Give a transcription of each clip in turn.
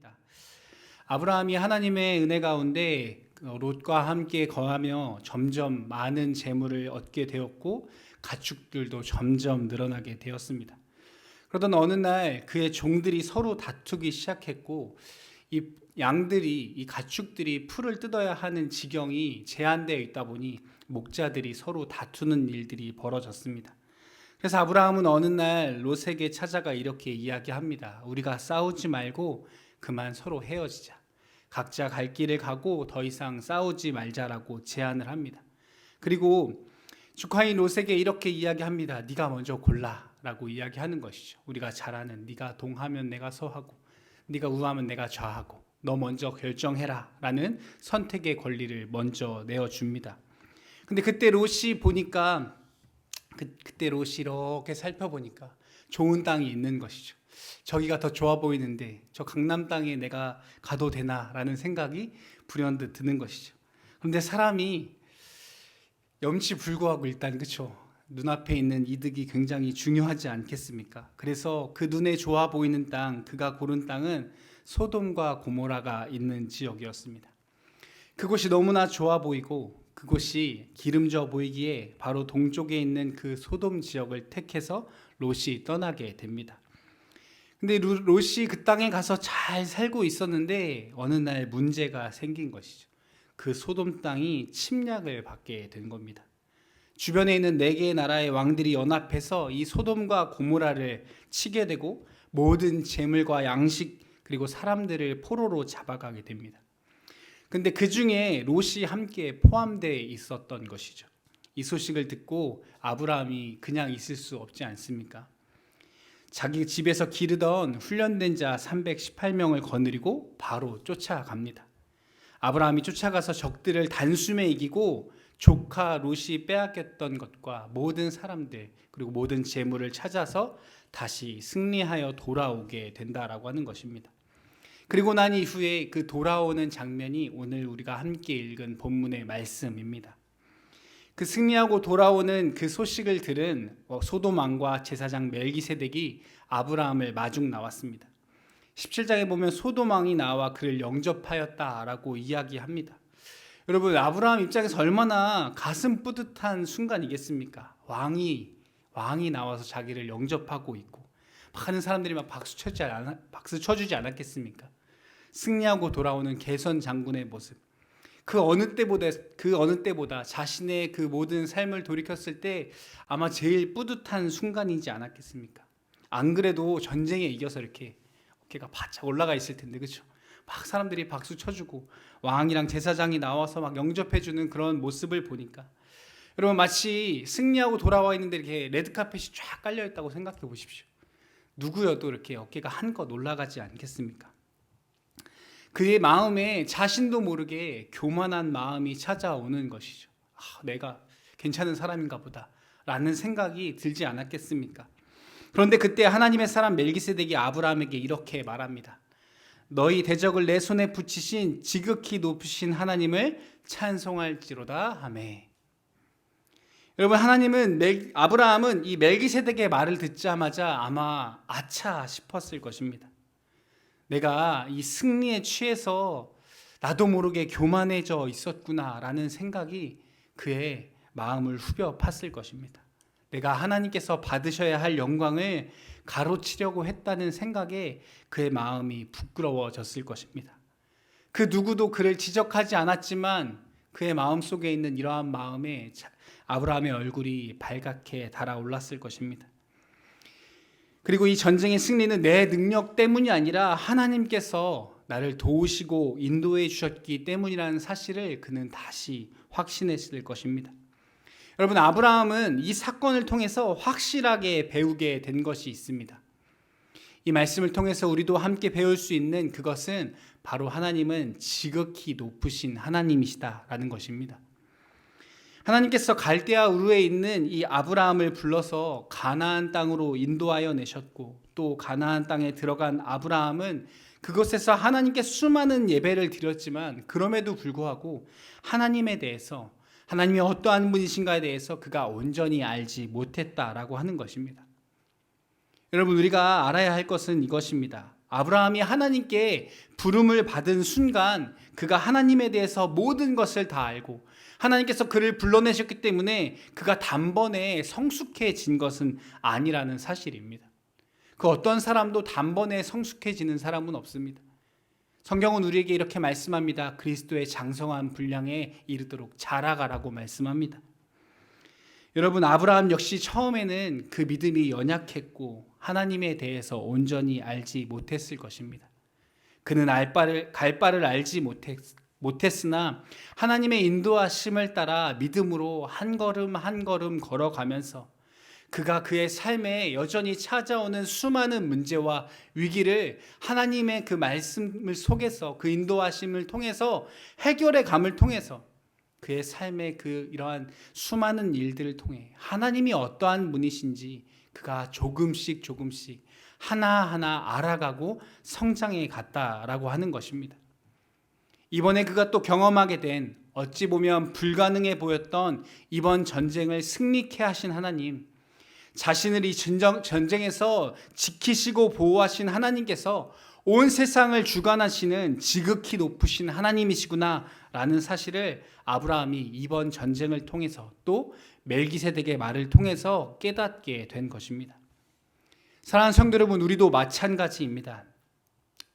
합니다. 아브라함이 하나님의 은혜 가운데 롯과 함께 거하며 점점 많은 재물을 얻게 되었고 가축들도 점점 늘어나게 되었습니다. 그러던 어느 날 그의 종들이 서로 다투기 시작했고 이 가축들이 풀을 뜯어야 하는 지경이 제한되어 있다 보니 목자들이 서로 다투는 일들이 벌어졌습니다. 그래서 아브라함은 어느 날 롯에게 찾아가 이렇게 이야기합니다. 우리가 싸우지 말고 그만 서로 헤어지자. 각자 갈 길을 가고 더 이상 싸우지 말자라고 제안을 합니다. 그리고 주카인 롯에게 이렇게 이야기합니다. 네가 먼저 골라라고 이야기하는 것이죠. 우리가 잘 아는 네가 동하면 내가 서하고 네가 우하면 내가 좌하고 너 먼저 결정해라 라는 선택의 권리를 먼저 내어줍니다. 근데 그때 롯이 보니까 그때 롯이 이렇게 살펴보니까 좋은 땅이 있는 것이죠. 저기가 더 좋아 보이는데 저 강남 땅에 내가 가도 되나라는 생각이 불현듯 드는 것이죠. 그런데 사람이 염치불구하고 일단 그렇죠. 눈앞에 있는 이득이 굉장히 중요하지 않겠습니까? 그래서 그 눈에 좋아 보이는 땅, 그가 고른 땅은 소돔과 고모라가 있는 지역이었습니다. 그곳이 너무나 좋아 보이고 그곳이 기름져 보이기에 바로 동쪽에 있는 그 소돔 지역을 택해서 롯이 떠나게 됩니다. 근데 롯이 그 땅에 가서 잘 살고 있었는데 어느 날 문제가 생긴 것이죠. 그 소돔 땅이 침략을 받게 된 겁니다. 주변에 있는 4개의 나라의 왕들이 연합해서 이 소돔과 고모라를 치게 되고 모든 재물과 양식 그리고 사람들을 포로로 잡아가게 됩니다. 근데 그 중에 롯이 함께 포함되어 있었던 것이죠. 이 소식을 듣고 아브라함이 그냥 있을 수 없지 않습니까? 자기 집에서 기르던 훈련된 자 318명을 거느리고 바로 쫓아갑니다. 아브라함이 쫓아가서 적들을 단숨에 이기고 조카 롯이 빼앗겼던 것과 모든 사람들 그리고 모든 재물을 찾아서 다시 승리하여 돌아오게 된다라고 하는 것입니다. 그리고 난 이후에 그 돌아오는 장면이 오늘 우리가 함께 읽은 본문의 말씀입니다. 그 승리하고 돌아오는 그 소식을 들은 소돔 왕과 제사장 멜기세덱이 아브라함을 마중 나왔습니다. 17장에 보면 소돔 왕이 나와 그를 영접하였다라고 이야기합니다. 여러분, 아브라함 입장에서 얼마나 가슴 뿌듯한 순간이겠습니까? 왕이 나와서 자기를 영접하고 있고 많은 사람들이 막 박수 쳐주지 않았겠습니까? 승리하고 돌아오는 개선 장군의 모습. 그 어느 때보다 자신의 그 모든 삶을 돌이켰을 때 아마 제일 뿌듯한 순간이지 않았겠습니까? 안 그래도 전쟁에 이겨서 이렇게 어깨가 바짝 올라가 있을 텐데, 그렇죠? 막 사람들이 박수 쳐주고 왕이랑 제사장이 나와서 막 영접해주는 그런 모습을 보니까 여러분 마치 승리하고 돌아와 있는데 이렇게 레드카펫이 쫙 깔려 있다고 생각해 보십시오. 누구여도 이렇게 어깨가 한껏 올라가지 않겠습니까? 그의 마음에 자신도 모르게 교만한 마음이 찾아오는 것이죠. 내가 괜찮은 사람인가 보다 라는 생각이 들지 않았겠습니까? 그런데 그때 하나님의 사람 멜기세덱이 아브라함에게 이렇게 말합니다. 너희 대적을 내 손에 붙이신 지극히 높으신 하나님을 찬송할지로다 하매. 여러분, 아브라함은 이 멜기세덱의 말을 듣자마자 아마 아차 싶었을 것입니다. 내가 이 승리에 취해서 나도 모르게 교만해져 있었구나라는 생각이 그의 마음을 후벼 팠을 것입니다. 내가 하나님께서 받으셔야 할 영광을 가로치려고 했다는 생각에 그의 마음이 부끄러워졌을 것입니다. 그 누구도 그를 지적하지 않았지만 그의 마음속에 있는 이러한 마음에 아브라함의 얼굴이 발갛게 달아올랐을 것입니다. 그리고 이 전쟁의 승리는 내 능력 때문이 아니라 하나님께서 나를 도우시고 인도해 주셨기 때문이라는 사실을 그는 다시 확신했을 것입니다. 여러분, 아브라함은 이 사건을 통해서 확실하게 배우게 된 것이 있습니다. 이 말씀을 통해서 우리도 함께 배울 수 있는 그것은 바로 하나님은 지극히 높으신 하나님이시다라는 것입니다. 하나님께서 갈대아 우르에 있는 이 아브라함을 불러서 가나안 땅으로 인도하여 내셨고 또 가나안 땅에 들어간 아브라함은 그곳에서 하나님께 수많은 예배를 드렸지만 그럼에도 불구하고 하나님이 어떠한 분이신가에 대해서 그가 온전히 알지 못했다라고 하는 것입니다. 여러분, 우리가 알아야 할 것은 이것입니다. 아브라함이 하나님께 부름을 받은 순간 그가 하나님에 대해서 모든 것을 다 알고 하나님께서 그를 불러내셨기 때문에 그가 단번에 성숙해진 것은 아니라는 사실입니다. 그 어떤 사람도 단번에 성숙해지는 사람은 없습니다. 성경은 우리에게 이렇게 말씀합니다. 그리스도의 장성한 분량에 이르도록 자라가라고 말씀합니다. 여러분, 아브라함 역시 처음에는 그 믿음이 연약했고 하나님에 대해서 온전히 알지 못했을 것입니다. 그는 갈 바를 알지 못했으나 하나님의 인도하심을 따라 믿음으로 한 걸음 한 걸음 걸어가면서 그가 그의 삶에 여전히 찾아오는 수많은 문제와 위기를 하나님의 그 말씀을 속에서 그 인도하심을 통해서 해결의 감을 통해서 그의 삶의 그 이러한 수많은 일들을 통해 하나님이 어떠한 분이신지 그가 조금씩 하나하나 알아가고 성장해 갔다라고 하는 것입니다. 이번에 그가 또 경험하게 된 어찌 보면 불가능해 보였던 이번 전쟁을 승리케 하신 하나님, 자신을 이 전쟁에서 지키시고 보호하신 하나님께서 온 세상을 주관하시는 지극히 높으신 하나님이시구나 라는 사실을 아브라함이 이번 전쟁을 통해서 또 멜기세덱의 말을 통해서 깨닫게 된 것입니다. 사랑하는 성도 여러분, 우리도 마찬가지입니다.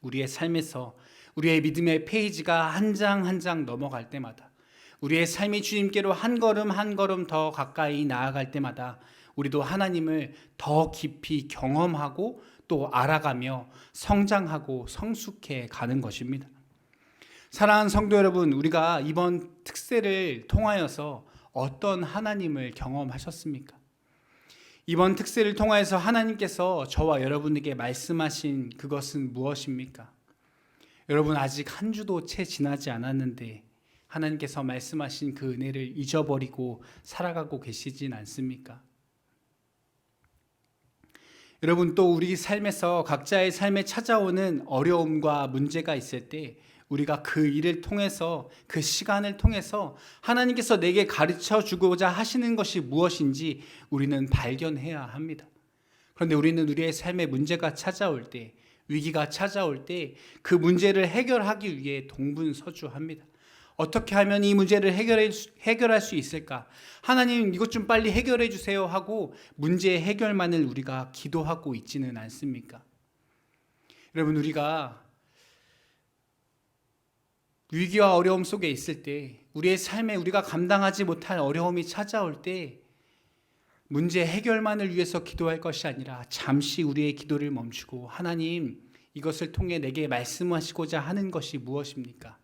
우리의 삶에서 우리의 믿음의 페이지가 한 장 한 장 넘어갈 때마다, 우리의 삶이 주님께로 한 걸음 한 걸음 더 가까이 나아갈 때마다 우리도 하나님을 더 깊이 경험하고 또 알아가며 성장하고 성숙해 가는 것입니다. 사랑하는 성도 여러분, 우리가 이번 특세를 통하여서 어떤 하나님을 경험하셨습니까? 이번 특세를 통하여서 하나님께서 저와 여러분에게 말씀하신 그것은 무엇입니까? 여러분, 아직 한 주도 채 지나지 않았는데 하나님께서 말씀하신 그 은혜를 잊어버리고 살아가고 계시진 않습니까? 여러분, 또 우리 삶에서 각자의 삶에 찾아오는 어려움과 문제가 있을 때 우리가 그 일을 통해서, 그 시간을 통해서 하나님께서 내게 가르쳐 주고자 하시는 것이 무엇인지 우리는 발견해야 합니다. 그런데 우리는 우리의 삶에 문제가 찾아올 때, 위기가 찾아올 때 그 문제를 해결하기 위해 동분서주합니다. 어떻게 하면 이 문제를 해결할 수 있을까? 하나님, 이것 좀 빨리 해결해 주세요 하고 문제의 해결만을 우리가 기도하고 있지는 않습니까? 여러분, 우리가 위기와 어려움 속에 있을 때, 우리의 삶에 우리가 감당하지 못할 어려움이 찾아올 때 문제 해결만을 위해서 기도할 것이 아니라 잠시 우리의 기도를 멈추고, 하나님, 이것을 통해 내게 말씀하시고자 하는 것이 무엇입니까?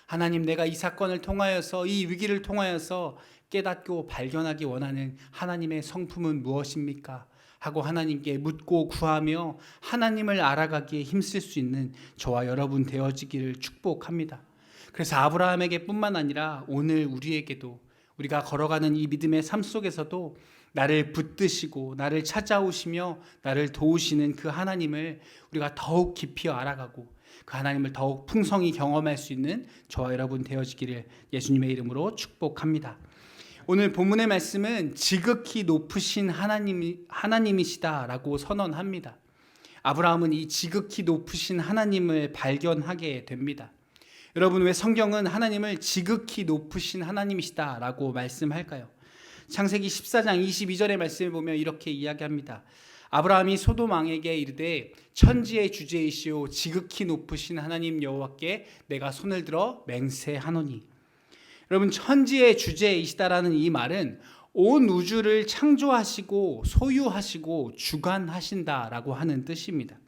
하나님, 내가 이 사건을 통하여서, 이 위기를 통하여서 깨닫고 발견하기 원하는 하나님의 성품은 무엇입니까? 하고 하나님께 묻고 구하며 하나님을 알아가기에 힘쓸 수 있는 저와 여러분 되어지기를 축복합니다. 그래서 아브라함에게 뿐만 아니라 오늘 우리에게도, 우리가 걸어가는 이 믿음의 삶 속에서도 나를 붙드시고 나를 찾아오시며 나를 도우시는 그 하나님을 우리가 더욱 깊이 알아가고 그 하나님을 더욱 풍성히 경험할 수 있는 저와 여러분 되어지기를 예수님의 이름으로 축복합니다. 오늘 본문의 말씀은 지극히 높으신 하나님이시다라고 선언합니다. 아브라함은 이 지극히 높으신 하나님을 발견하게 됩니다. 여러분, 왜 성경은 하나님을 지극히 높으신 하나님이시다라고 말씀할까요? 창세기 14장 22절의 말씀을 보면 이렇게 이야기합니다. 아브라함이 소돔 왕에게 이르되 천지의 주제이시오 지극히 높으신 하나님 여호와께 내가 손을 들어 맹세하노니. 여러분, 천지의 주제이시다라는 이 말은 온 우주를 창조하시고 소유하시고 주관하신다라고 하는 뜻입니다.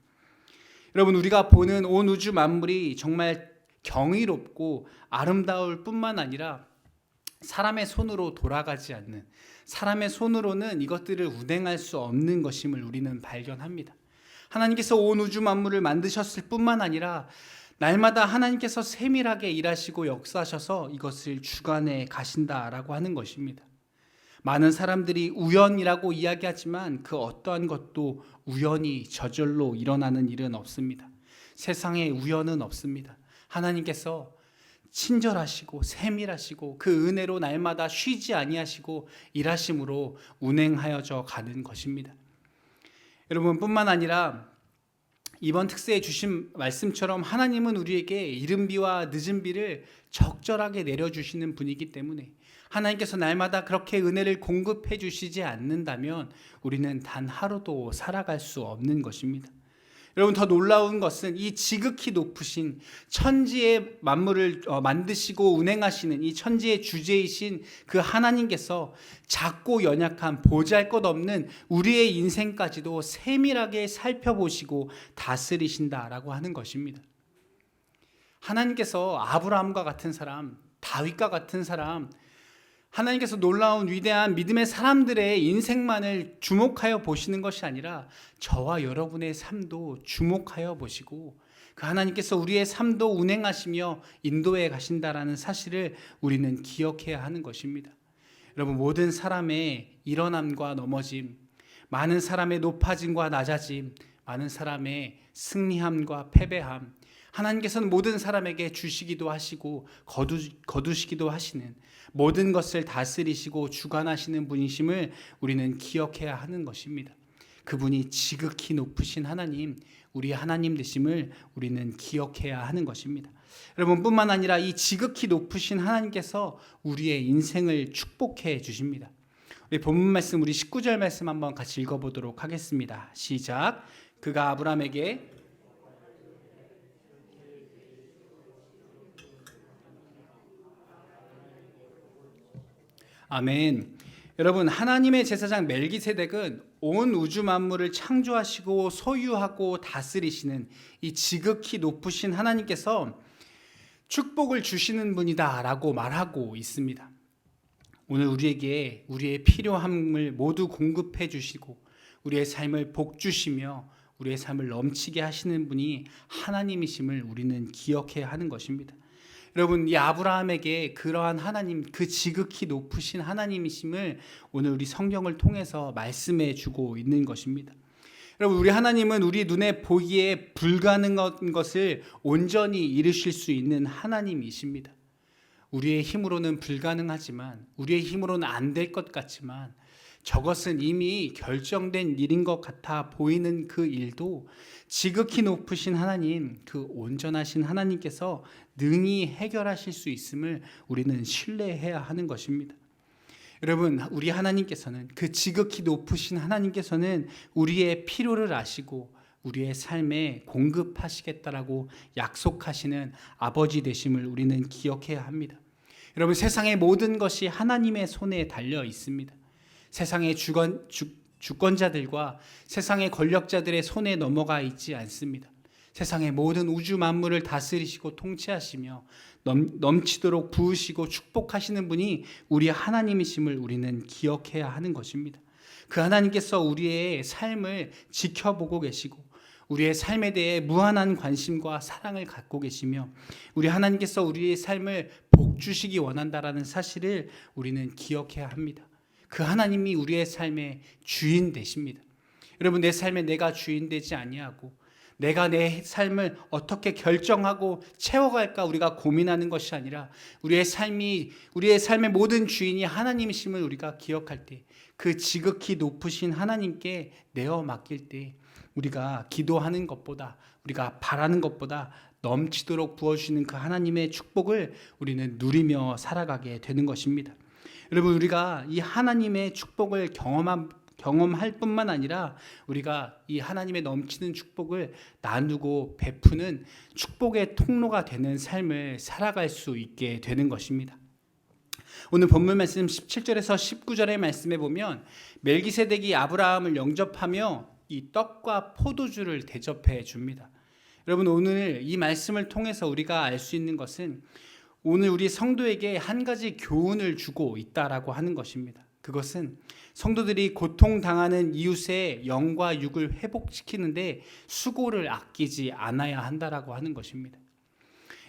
여러분, 우리가 보는 온 우주 만물이 정말 경이롭고 아름다울 뿐만 아니라 사람의 손으로 돌아가지 않는, 사람의 손으로는 이것들을 운행할 수 없는 것임을 우리는 발견합니다. 하나님께서 온 우주 만물을 만드셨을 뿐만 아니라 날마다 하나님께서 세밀하게 일하시고 역사하셔서 이것을 주관해 가신다라고 하는 것입니다. 많은 사람들이 우연이라고 이야기하지만 그 어떠한 것도 우연히 저절로 일어나는 일은 없습니다. 세상에 우연은 없습니다. 하나님께서 친절하시고 세밀하시고 그 은혜로 날마다 쉬지 아니하시고 일하심으로 운행하여져 가는 것입니다. 여러분, 뿐만 아니라 이번 특세에 주신 말씀처럼 하나님은 우리에게 이른 비와 늦은 비를 적절하게 내려주시는 분이기 때문에 하나님께서 날마다 그렇게 은혜를 공급해 주시지 않는다면 우리는 단 하루도 살아갈 수 없는 것입니다. 여러분, 더 놀라운 것은 이 지극히 높으신 천지의 만물을 만드시고 운행하시는 이 천지의 주제이신 그 하나님께서 작고 연약한 보잘것없는 우리의 인생까지도 세밀하게 살펴보시고 다스리신다라고 하는 것입니다. 하나님께서 아브라함과 같은 사람, 다윗과 같은 사람, 하나님께서 놀라운 위대한 믿음의 사람들의 인생만을 주목하여 보시는 것이 아니라 저와 여러분의 삶도 주목하여 보시고 그 하나님께서 우리의 삶도 운행하시며 인도해 가신다라는 사실을 우리는 기억해야 하는 것입니다. 여러분, 모든 사람의 일어남과 넘어짐, 많은 사람의 높아짐과 낮아짐, 많은 사람의 승리함과 패배함, 하나님께서는 모든 사람에게 주시기도 하시고 거두시기도 하시는 모든 것을 다스리시고 주관하시는 분이심을 우리는 기억해야 하는 것입니다. 그분이 지극히 높으신 하나님, 우리 하나님 되심을 우리는 기억해야 하는 것입니다. 여러분, 뿐만 아니라 이 지극히 높으신 하나님께서 우리의 인생을 축복해 주십니다. 우리 본문 말씀, 우리 19절 말씀 한번 같이 읽어보도록 하겠습니다. 시작. 그가 아브라함에게 아멘. 여러분, 하나님의 제사장 멜기세덱은 온 우주 만물을 창조하시고 소유하고 다스리시는 이 지극히 높으신 하나님께서 축복을 주시는 분이다라고 말하고 있습니다. 오늘 우리에게 우리의 필요함을 모두 공급해 주시고 우리의 삶을 복주시며 우리의 삶을 넘치게 하시는 분이 하나님이심을 우리는 기억해야 하는 것입니다. 여러분, 이 아브라함에게 그러한 하나님, 그 지극히 높으신 하나님이심을 오늘 우리 성경을 통해서 말씀해 주고 있는 것입니다. 여러분, 우리 하나님은 우리 눈에 보기에 불가능한 것을 온전히 이루실 수 있는 하나님이십니다. 우리의 힘으로는 불가능하지만, 우리의 힘으로는 안 될 것 같지만 저것은 이미 결정된 일인 것 같아 보이는 그 일도 지극히 높으신 하나님, 그 온전하신 하나님께서 능히 해결하실 수 있음을 우리는 신뢰해야 하는 것입니다. 여러분, 우리 하나님께서는, 그 지극히 높으신 하나님께서는 우리의 필요를 아시고 우리의 삶에 공급하시겠다라고 약속하시는 아버지 되심을 우리는 기억해야 합니다. 여러분, 세상의 모든 것이 하나님의 손에 달려 있습니다. 세상의 주권자들과 세상의 권력자들의 손에 넘어가 있지 않습니다. 세상의 모든 우주 만물을 다스리시고 통치하시며 넘치도록 부으시고 축복하시는 분이 우리 하나님이심을 우리는 기억해야 하는 것입니다. 그 하나님께서 우리의 삶을 지켜보고 계시고 우리의 삶에 대해 무한한 관심과 사랑을 갖고 계시며 우리 하나님께서 우리의 삶을 복주시기 원한다라는 사실을 우리는 기억해야 합니다. 그 하나님이 우리의 삶의 주인 되십니다. 여러분, 내 삶에 내가 주인 되지 아니하고 내가 내 삶을 어떻게 결정하고 채워갈까 우리가 고민하는 것이 아니라 우리의 삶의 모든 주인이 하나님이심을 우리가 기억할 때, 그 지극히 높으신 하나님께 내어 맡길 때 우리가 기도하는 것보다, 우리가 바라는 것보다 넘치도록 부어주시는 그 하나님의 축복을 우리는 누리며 살아가게 되는 것입니다. 여러분, 우리가 이 하나님의 축복을 경험할 뿐만 아니라 우리가 이 하나님의 넘치는 축복을 나누고 베푸는 축복의 통로가 되는 삶을 살아갈 수 있게 되는 것입니다. 오늘 본문 말씀 17절에서 19절의 말씀에 보면 멜기세덱이 아브라함을 영접하며 이 떡과 포도주를 대접해 줍니다. 여러분, 오늘 이 말씀을 통해서 우리가 알 수 있는 것은 오늘 우리 성도에게 한 가지 교훈을 주고 있다라고 하는 것입니다. 그것은 성도들이 고통당하는 이웃의 영과 육을 회복시키는데 수고를 아끼지 않아야 한다라고 하는 것입니다.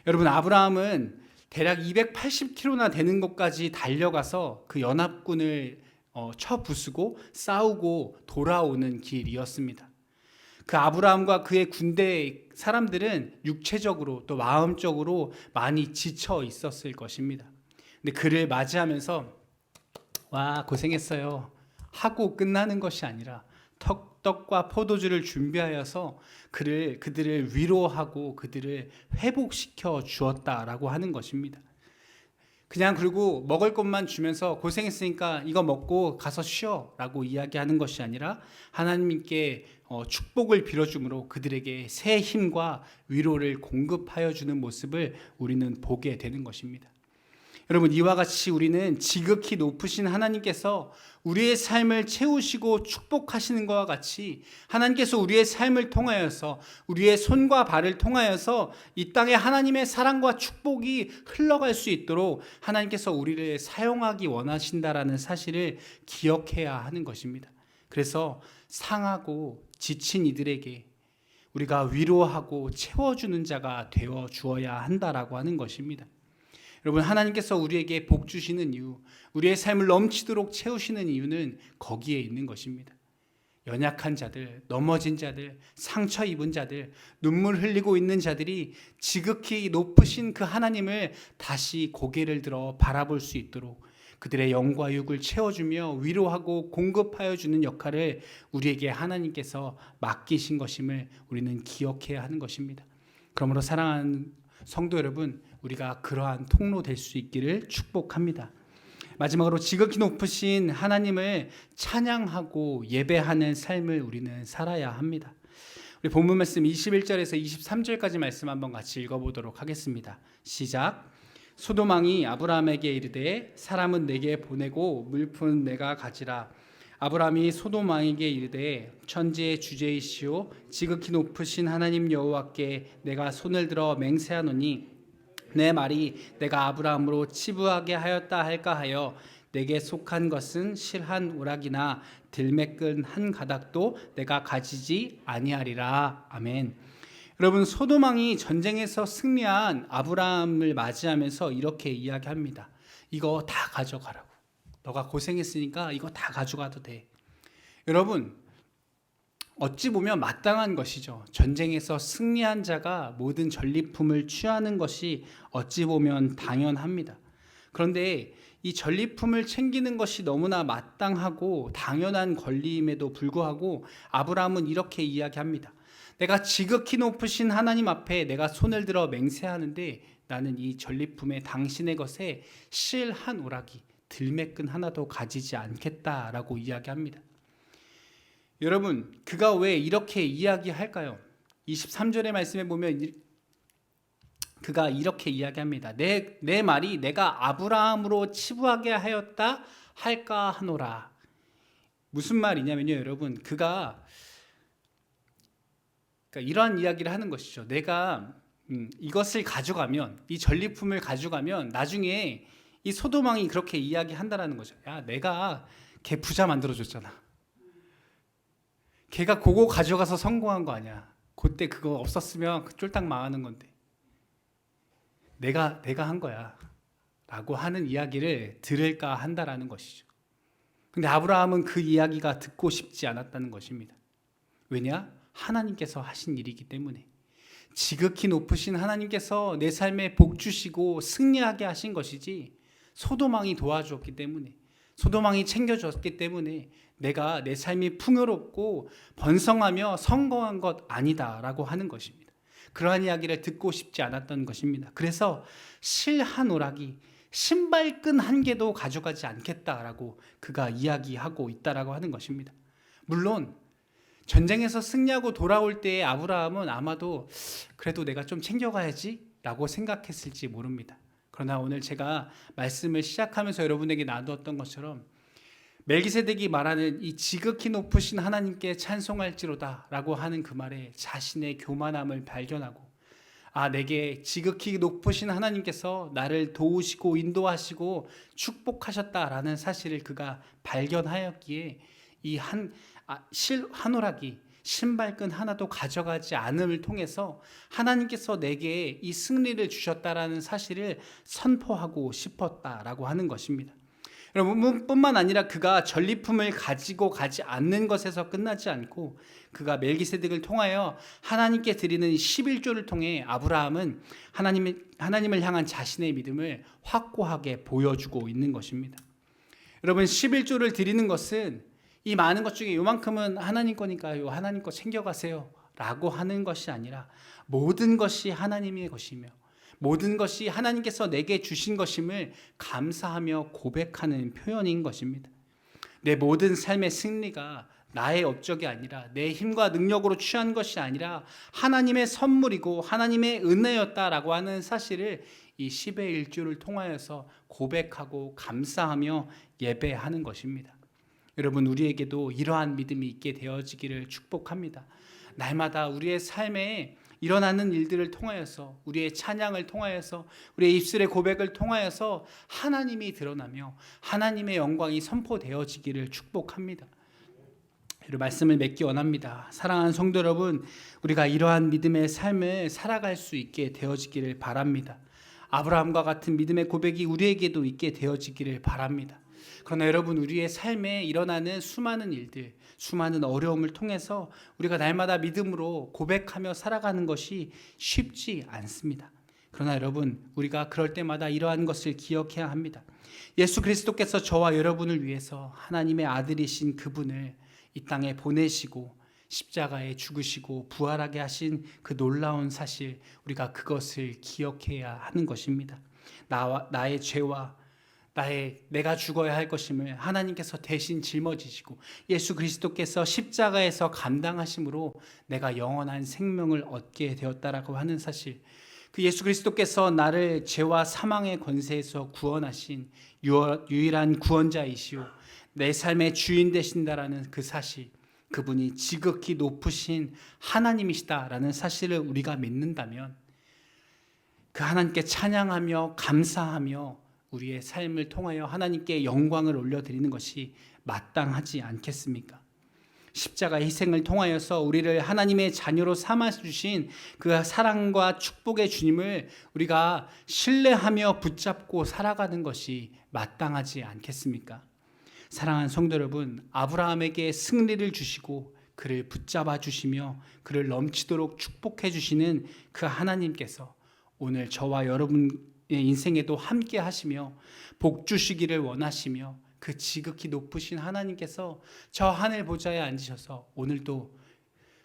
여러분, 아브라함은 대략 280km나 되는 곳까지 달려가서 그 연합군을 쳐부수고 싸우고 돌아오는 길이었습니다. 그 아브라함과 그의 군대 사람들은 육체적으로 또 마음적으로 많이 지쳐 있었을 것입니다. 근데 그를 맞이하면서 와, 고생했어요 하고 끝나는 것이 아니라 떡과 포도주를 준비하여서 그들을 위로하고 그들을 회복시켜 주었다라고 하는 것입니다. 그냥 그리고 먹을 것만 주면서 고생했으니까 이거 먹고 가서 쉬어라고 이야기하는 것이 아니라 하나님께 축복을 빌어줌으로 그들에게 새 힘과 위로를 공급하여 주는 모습을 우리는 보게 되는 것입니다. 여러분, 이와 같이 우리는 지극히 높으신 하나님께서 우리의 삶을 채우시고 축복하시는 것과 같이 하나님께서 우리의 삶을 통하여서 우리의 손과 발을 통하여서 이 땅에 하나님의 사랑과 축복이 흘러갈 수 있도록 하나님께서 우리를 사용하기 원하신다라는 사실을 기억해야 하는 것입니다. 그래서 상하고 지친 이들에게 우리가 위로하고 채워주는 자가 되어 주어야 한다라고 하는 것입니다. 여러분, 하나님께서 우리에게 복 주시는 이유, 우리의 삶을 넘치도록 채우시는 이유는 거기에 있는 것입니다. 연약한 자들, 넘어진 자들, 상처 입은 자들, 눈물 흘리고 있는 자들이 지극히 높으신 그 하나님을 다시 고개를 들어 바라볼 수 있도록 그들의 영과 육을 채워주며 위로하고 공급하여 주는 역할을 우리에게 하나님께서 맡기신 것임을 우리는 기억해야 하는 것입니다. 그러므로 사랑하는 성도 여러분, 우리가 그러한 통로 될 수 있기를 축복합니다. 마지막으로 지극히 높으신 하나님을 찬양하고 예배하는 삶을 우리는 살아야 합니다. 우리 본문 말씀 21절에서 23절까지 말씀 한번 같이 읽어보도록 하겠습니다. 시작. 소돔 왕이 아브라함에게 이르되 사람은 내게 보내고 물품은 내가 가지라. 아브라함이 소돔 왕에게 이르되 천지의 주제이시오 지극히 높으신 하나님 여호와께 내가 손을 들어 맹세하노니 내 말이 내가 아브라함으로 치부하게 하였다 할까 하여 내게 속한 것은 실한 오락이나 들매끈 한 가닥도 내가 가지지 아니하리라. 아멘. 여러분, 소돔 왕이 전쟁에서 승리한 아브라함을 맞이하면서 이렇게 이야기합니다. 이거 다 가져가라고. 너가 고생했으니까 이거 다 가져가도 돼. 여러분, 어찌 보면 마땅한 것이죠. 전쟁에서 승리한 자가 모든 전리품을 취하는 것이 어찌 보면 당연합니다. 그런데 이 전리품을 챙기는 것이 너무나 마땅하고 당연한 권리임에도 불구하고 아브라함은 이렇게 이야기합니다. 내가 지극히 높으신 하나님 앞에 내가 손을 들어 맹세하는데 나는 이 전리품에 당신의 것에 실 한 오락이 들매끈 하나도 가지지 않겠다라고 이야기합니다. 여러분, 그가 왜 이렇게 이야기할까요? 23절의 말씀에 보면 그가 이렇게 이야기합니다. 내 말이 내가 아브라함으로 치부하게 하였다 할까 하노라. 무슨 말이냐면요, 여러분, 그러니까 이러한 이야기를 하는 것이죠. 내가 이것을 가져가면, 이 전리품을 가져가면 나중에 이 소돔 왕이 그렇게 이야기한다라는 거죠. 야, 내가 걔 부자 만들어줬잖아. 걔가 그거 가져가서 성공한 거 아니야. 그때 그거 없었으면 쫄딱 망하는 건데. 내가 한 거야. 라고 하는 이야기를 들을까 한다라는 것이죠. 근데 아브라함은 그 이야기가 듣고 싶지 않았다는 것입니다. 왜냐? 하나님께서 하신 일이기 때문에. 지극히 높으신 하나님께서 내 삶에 복 주시고 승리하게 하신 것이지 소돔 왕이 도와주었기 때문에, 소돔 왕이 챙겨줬기 때문에 내가 내 삶이 풍요롭고 번성하며 성공한 것 아니다라고 하는 것입니다. 그러한 이야기를 듣고 싶지 않았던 것입니다. 그래서 실 한 오락이 신발끈 한 개도 가져가지 않겠다라고 그가 이야기하고 있다라고 하는 것입니다. 물론 전쟁에서 승리하고 돌아올 때의 아브라함은 아마도 그래도 내가 좀 챙겨가야지 라고 생각했을지 모릅니다. 그러나 오늘 제가 말씀을 시작하면서 여러분에게 나누었던 것처럼 멜기세덱이 말하는 이 지극히 높으신 하나님께 찬송할지로다 라고 하는 그 말에 자신의 교만함을 발견하고, 내게 지극히 높으신 하나님께서 나를 도우시고 인도하시고 축복하셨다라는 사실을 그가 발견하였기에 이 한 오락이 신발끈 하나도 가져가지 않음을 통해서 하나님께서 내게 이 승리를 주셨다라는 사실을 선포하고 싶었다라고 하는 것입니다. 여러분, 뿐만 아니라 그가 전리품을 가지고 가지 않는 것에서 끝나지 않고 그가 멜기세덱을 통하여 하나님께 드리는 11조를 통해 아브라함은 하나님을 향한 자신의 믿음을 확고하게 보여주고 있는 것입니다. 여러분, 11조를 드리는 것은 이 많은 것 중에 요만큼은 하나님 거니까요, 하나님 거 챙겨가세요 라고 하는 것이 아니라 모든 것이 하나님의 것이며 모든 것이 하나님께서 내게 주신 것임을 감사하며 고백하는 표현인 것입니다. 내 모든 삶의 승리가 나의 업적이 아니라 내 힘과 능력으로 취한 것이 아니라 하나님의 선물이고 하나님의 은혜였다라고 하는 사실을 이 10의 1조를 통하여서 고백하고 감사하며 예배하는 것입니다. 여러분, 우리에게도 이러한 믿음이 있게 되어지기를 축복합니다. 날마다 우리의 삶에 일어나는 일들을 통하여서, 우리의 찬양을 통하여서, 우리의 입술의 고백을 통하여서 하나님이 드러나며 하나님의 영광이 선포되어지기를 축복합니다. 이 말씀을 맺기 원합니다. 사랑하는 성도 여러분, 우리가 이러한 믿음의 삶을 살아갈 수 있게 되어지기를 바랍니다. 아브라함과 같은 믿음의 고백이 우리에게도 있게 되어지기를 바랍니다. 그러나 여러분, 우리의 삶에 일어나는 수많은 일들, 수많은 어려움을 통해서 우리가 날마다 믿음으로 고백하며 살아가는 것이 쉽지 않습니다. 그러나 여러분, 우리가 그럴 때마다 이러한 것을 기억해야 합니다. 예수 그리스도께서 저와 여러분을 위해서 하나님의 아들이신 그분을 이 땅에 보내시고 십자가에 죽으시고 부활하게 하신 그 놀라운 사실, 우리가 그것을 기억해야 하는 것입니다. 나의 죄와 내가 죽어야 할 것임을 하나님께서 대신 짊어지시고 예수 그리스도께서 십자가에서 감당하심으로 내가 영원한 생명을 얻게 되었다라고 하는 사실, 그 예수 그리스도께서 나를 죄와 사망의 권세에서 구원하신 유일한 구원자이시오, 내 삶의 주인 되신다라는 그 사실, 그분이 지극히 높으신 하나님이시다라는 사실을 우리가 믿는다면 그 하나님께 찬양하며 감사하며 우리의 삶을 통하여 하나님께 영광을 올려드리는 것이 마땅하지 않겠습니까? 십자가의 희생을 통하여서 우리를 하나님의 자녀로 삼아주신 그 사랑과 축복의 주님을 우리가 신뢰하며 붙잡고 살아가는 것이 마땅하지 않겠습니까? 사랑하는 성도 여러분, 아브라함에게 승리를 주시고 그를 붙잡아 주시며 그를 넘치도록 축복해 주시는 그 하나님께서 오늘 저와 여러분의 인생에도 함께 하시며 복 주시기를 원하시며 그 지극히 높으신 하나님께서 저 하늘 보좌에 앉으셔서 오늘도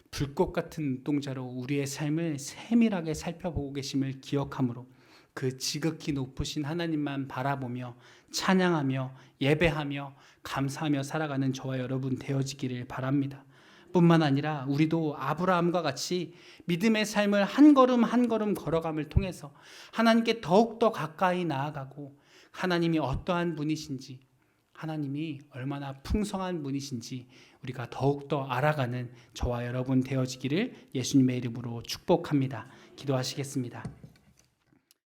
불꽃 같은 눈동자로 우리의 삶을 세밀하게 살펴보고 계심을 기억함으로 그 지극히 높으신 하나님만 바라보며 찬양하며 예배하며 감사하며 살아가는 저와 여러분 되어지기를 바랍니다. 뿐만 아니라 우리도 아브라함과 같이 믿음의 삶을 한 걸음 한 걸음 걸어감을 통해서 하나님께 더욱더 가까이 나아가고 하나님이 어떠한 분이신지, 하나님이 얼마나 풍성한 분이신지 우리가 더욱더 알아가는 저와 여러분 되어지기를 예수님의 이름으로 축복합니다. 기도하시겠습니다.